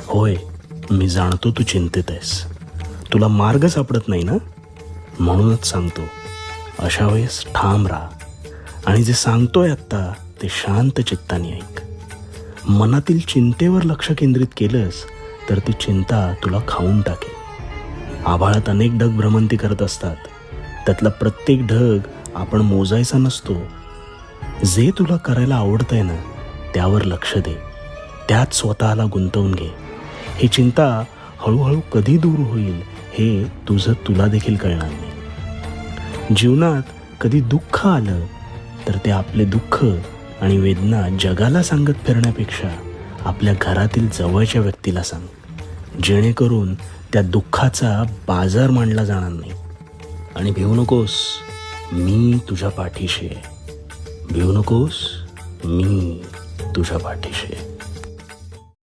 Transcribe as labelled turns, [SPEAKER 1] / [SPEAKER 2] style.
[SPEAKER 1] होय, मी जाणतो तू चिंतित आहेस. तुला मार्ग सापडत नाही ना, म्हणूनच सांगतो, अशा वेळेस ठाम राहा आणि जे सांगतोय आत्ता ते शांत चित्ताने ऐक. मनातील चिंतेवर लक्ष केंद्रित केलंस तर ती चिंता तुला खाऊन टाकेल. आभाळात अनेक ढग भ्रमंती करत असतात. त्यातला प्रत्येक ढग आपण मोजायचा नसतो. जे तुला करायला आवडतंय ना, त्यावर लक्ष दे. त्यात स्वतःला गुंतवून घे. ही चिंता हळूहळू कधी दूर होईल हे तुझं तुला देखील कळणार नाही. जीवनात कधी दुःख आलं तर ते आपले दुःख आणि वेदना जगाला सांगत फिरण्यापेक्षा आपल्या घरातील जवळच्या व्यक्तीला सांग, जेणेकरून त्या दुःखाचा बाजार मांडला जाणार नाही. आणि भिवू नकोस, मी तुझ्या पाठीशी आहे. भिवू नकोस, मी तुझ्या पाठीशी आहे.